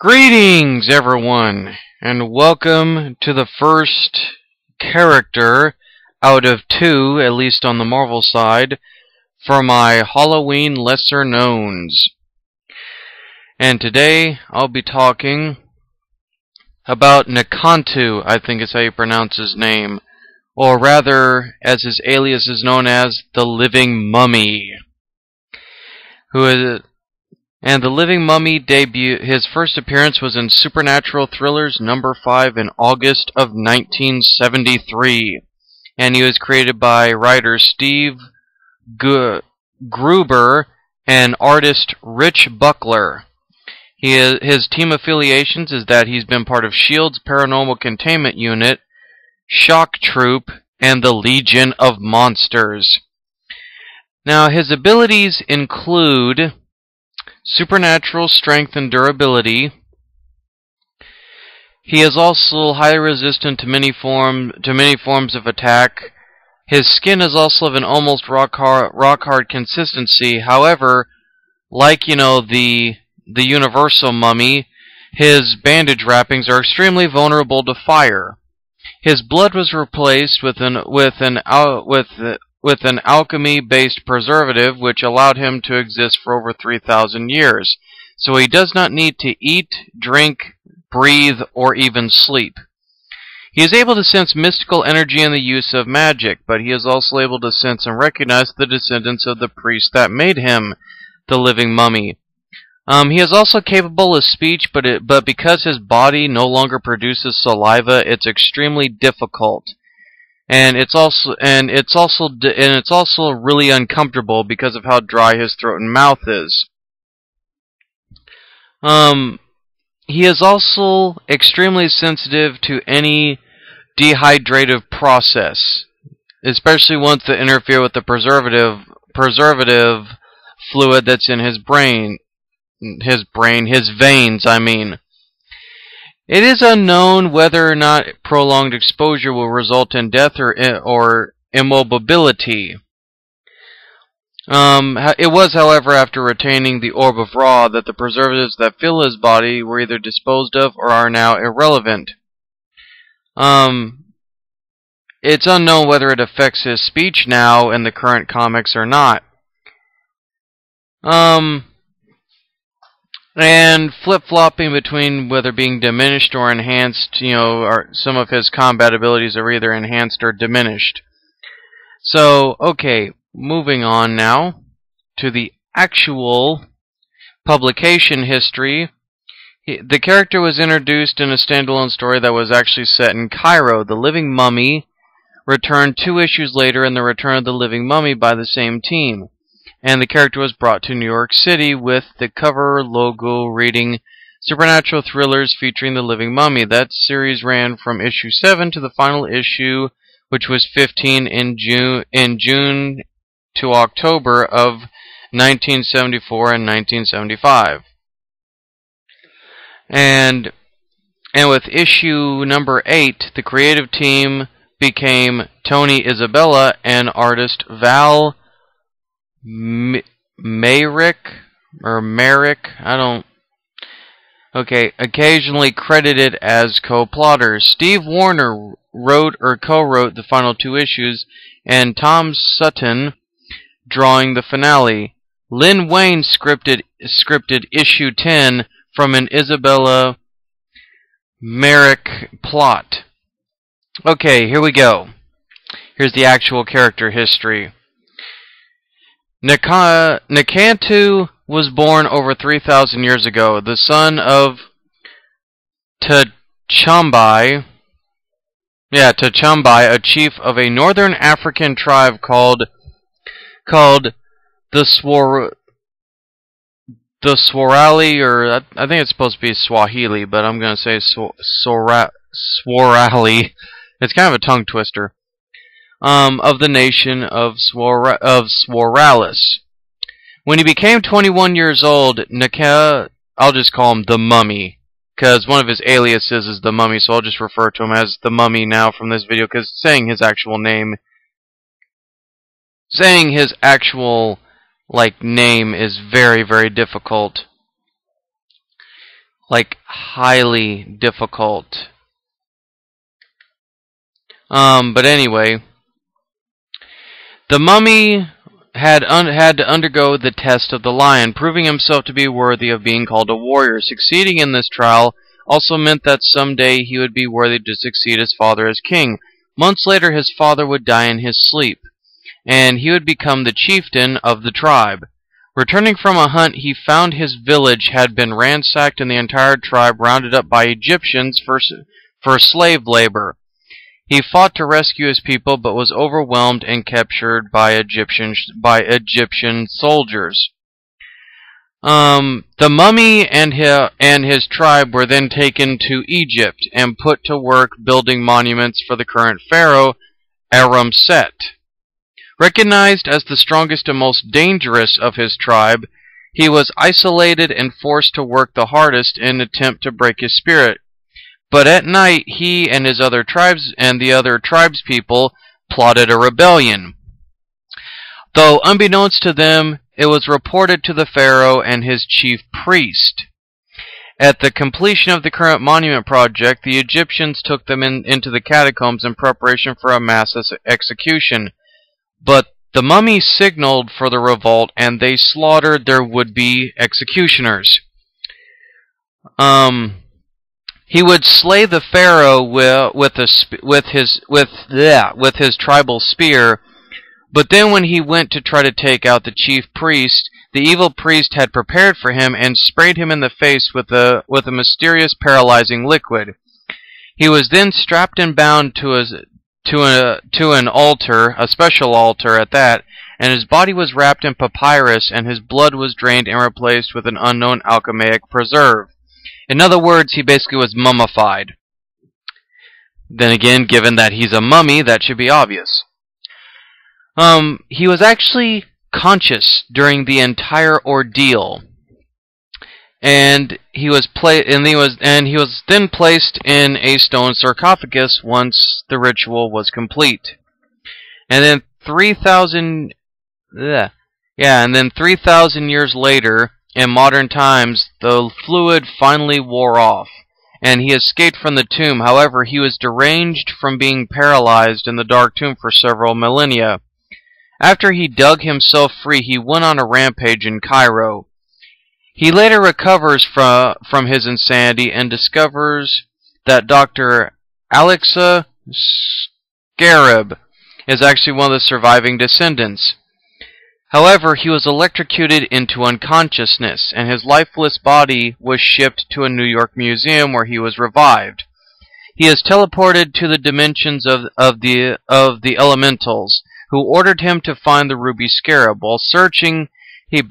Greetings, everyone, and welcome to the first character out of two, at least on the Marvel side, for my Halloween Lesser Knowns. And today I'll be talking about Nkantu, I think is how you pronounce his name, or rather, as his alias is known as, the Living Mummy, and the Living Mummy his first appearance was in Supernatural Thrillers #5 in August of 1973. And he was created by writer Steve Gruber and artist Rich Buckler. His team affiliations is that he's been part of S.H.I.E.L.D.'s Paranormal Containment Unit, Shock Troop, and the Legion of Monsters. Now, his abilities include supernatural strength and durability. He is also highly resistant to many forms of attack. His skin is also of an almost rock hard consistency. However, like the Universal Mummy, his bandage wrappings are extremely vulnerable to fire. His blood was replaced with an alchemy-based preservative, which allowed him to exist for over 3,000 years. So he does not need to eat, drink, breathe, or even sleep. He is able to sense mystical energy and the use of magic, but he is also able to sense and recognize the descendants of the priest that made him the Living Mummy. He is also capable of speech, but because his body no longer produces saliva, it's extremely difficult. And it's also really uncomfortable because of how dry his throat and mouth is. He is also extremely sensitive to any dehydrative process, especially ones that interfere with the preservative fluid that's in his veins, I mean. It is unknown whether or not prolonged exposure will result in death or immobility. It was, however, after retaining the Orb of Ra that the preservatives that fill his body were either disposed of or are now irrelevant. It's unknown whether it affects his speech now in the current comics or not. And flip-flopping between whether being diminished or enhanced, some of his combat abilities are either enhanced or diminished. So, okay, moving on now to the actual publication history. The character was introduced in a standalone story that was actually set in Cairo. The Living Mummy returned 2 issues later in The Return of the Living Mummy by the same team. And the character was brought to New York City with the cover logo reading Supernatural Thrillers featuring the Living Mummy. That series ran from issue 7 to the final issue, which was 15 in June to October of 1974 and 1975. And with issue number 8, the creative team became Tony Isabella and artist Val Merrick, occasionally credited as co-plotters. Steve Warner wrote or co-wrote the final 2 issues, and Tom Sutton drawing the finale. Lynn Wayne scripted issue 10 from an Isabella Merrick plot. Okay, here we go. Here's the actual character history. Nkantu was born over 3,000 years ago, the son of Tachambai, a chief of a northern African tribe called the Swarali, or I think it's supposed to be Swahili, but I'm going to say Swarali. It's kind of a tongue twister. Of the nation of Swaralis. When he became 21 years old, I'll just call him the Mummy, because one of his aliases is the Mummy, so I'll just refer to him as the Mummy now from this video, because saying his actual name name is very, very difficult. Like, highly difficult. But anyway, the mummy had to undergo the test of the lion, proving himself to be worthy of being called a warrior. Succeeding in this trial also meant that someday he would be worthy to succeed his father as king. Months later, his father would die in his sleep, and he would become the chieftain of the tribe. Returning from a hunt, he found his village had been ransacked and the entire tribe rounded up by Egyptians for slave labor. He fought to rescue his people, but was overwhelmed and captured by Egyptian soldiers. The mummy and his tribe were then taken to Egypt and put to work building monuments for the current pharaoh, Aramset. Recognized as the strongest and most dangerous of his tribe, he was isolated and forced to work the hardest in an attempt to break his spirit. But at night, he and his other tribes and the other tribespeople plotted a rebellion. Though unbeknownst to them, it was reported to the pharaoh and his chief priest. At the completion of the current monument project, the Egyptians took them into the catacombs in preparation for a mass execution. But the mummy signaled for the revolt, and they slaughtered their would-be executioners. He would slay the pharaoh with his tribal spear, but then when he went to try to take out the chief priest, the evil priest had prepared for him and sprayed him in the face with a mysterious paralyzing liquid. He was then strapped and bound to an altar, a special altar at that, and his body was wrapped in papyrus, and his blood was drained and replaced with an unknown alchemic preserve. In other words, he basically was mummified. Then again, given that he's a mummy, that should be obvious. He was actually conscious during the entire ordeal, and he was then placed in a stone sarcophagus once the ritual was complete. And then 3,000 years later, in modern times, the fluid finally wore off, and he escaped from the tomb. However, he was deranged from being paralyzed in the dark tomb for several millennia. After he dug himself free, he went on a rampage in Cairo. He later recovers from his insanity and discovers that Dr. Alexa Scarab is actually one of the surviving descendants. However, he was electrocuted into unconsciousness, and his lifeless body was shipped to a New York museum where he was revived. He is teleported to the dimensions of the elementals, who ordered him to find the ruby scarab. While searching, he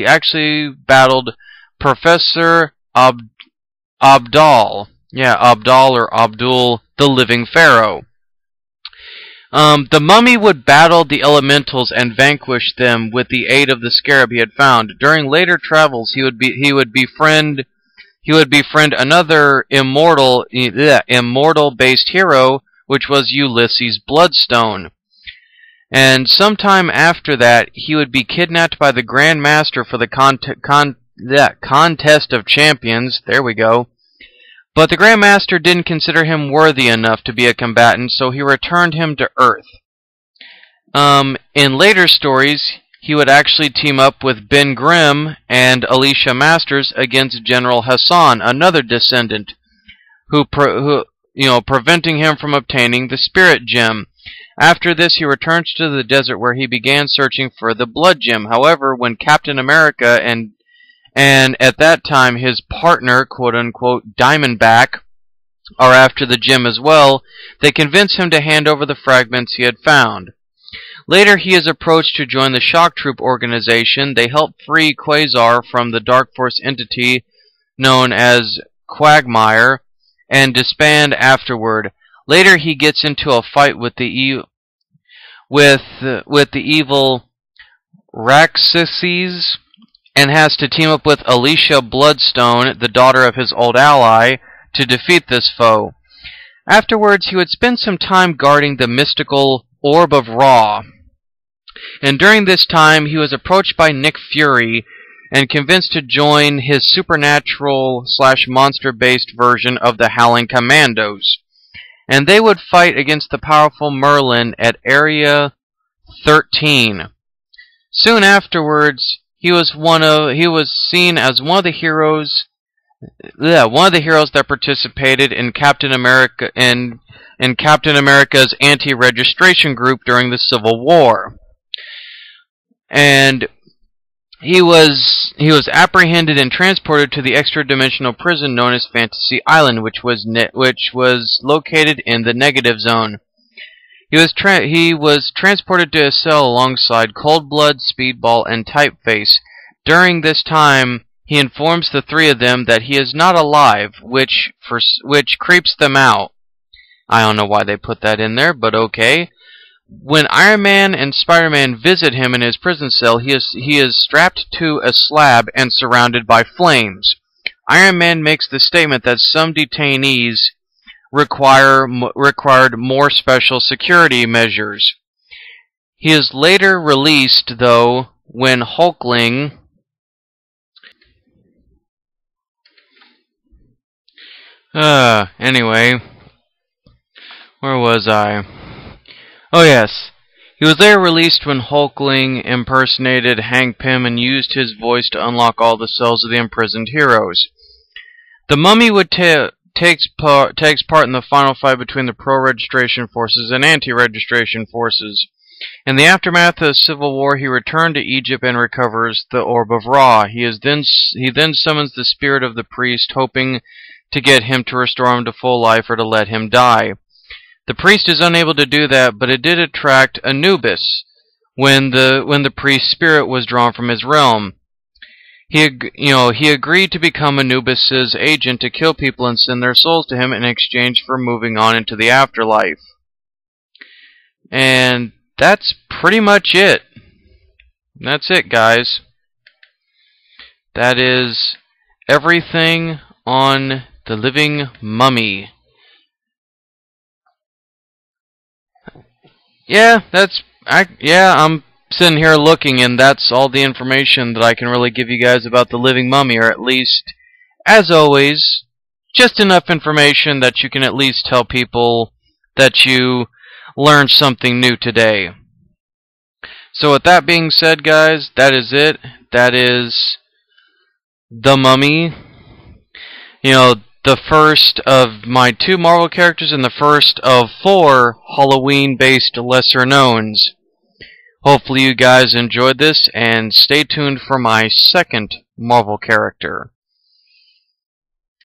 actually battled Professor Abdul, the living pharaoh. The mummy would battle the elementals and vanquish them with the aid of the scarab he had found. During later travels, he would befriend another immortal-based hero, which was Ulysses Bloodstone. And sometime after that, he would be kidnapped by the Grand Master for the Contest of Champions. There we go. But the Grand Master didn't consider him worthy enough to be a combatant, so he returned him to Earth. In later stories, he would actually team up with Ben Grimm and Alicia Masters against General Hassan, another descendant, preventing him from obtaining the Spirit Gem. After this, he returns to the desert where he began searching for the Blood Gem. However, when Captain America and at that time his partner, quote-unquote, Diamondback, are after the gem as well, they convince him to hand over the fragments he had found. Later, he is approached to join the Shock Troop organization. They help free Quasar from the Dark Force entity known as Quagmire, and disband afterward. Later, he gets into a fight with the evil Raxases, and has to team up with Alicia Bloodstone, the daughter of his old ally, to defeat this foe. Afterwards, he would spend some time guarding the mystical Orb of Ra. And during this time, he was approached by Nick Fury and convinced to join his supernatural/monster-based version of the Howling Commandos. And they would fight against the powerful Merlin at Area 13. Soon afterwards, he was seen as one of the heroes that participated in Captain America's anti-registration group during the Civil War. And he was apprehended and transported to the extra-dimensional prison known as Fantasy Island, which was located in the Negative Zone. He was transported to a cell alongside Coldblood, Speedball, and Typeface. During this time, he informs the three of them that he is not alive, which creeps them out. I don't know why they put that in there, but okay. When Iron Man and Spider-Man visit him in his prison cell, he is strapped to a slab and surrounded by flames. Iron Man makes the statement that some detainees required more special security measures. He is later released, though, when Hulkling anyway, where was I? Oh yes, he was later released when Hulkling impersonated Hank Pym and used his voice to unlock all the cells of the imprisoned heroes. The Mummy takes part in the final fight between the pro-registration forces and anti-registration forces. In the aftermath of the Civil War, he returned to Egypt and recovers the Orb of Ra. He then summons the spirit of the priest, hoping to get him to restore him to full life or to let him die. The priest is unable to do that, but it did attract Anubis when the priest's spirit was drawn from his realm. He agreed to become Anubis's agent to kill people and send their souls to him in exchange for moving on into the afterlife. And that's pretty much it. That's it, guys. That is everything on The Living Mummy. I'm sitting here looking, and that's all the information that I can really give you guys about The Living Mummy, or at least, as always, just enough information that you can at least tell people that you learned something new today. So with that being said, guys, that is it. That is The Mummy. The first of my 2 Marvel characters and the first of 4 Halloween-based lesser-knowns. Hopefully you guys enjoyed this, and stay tuned for my second Marvel character.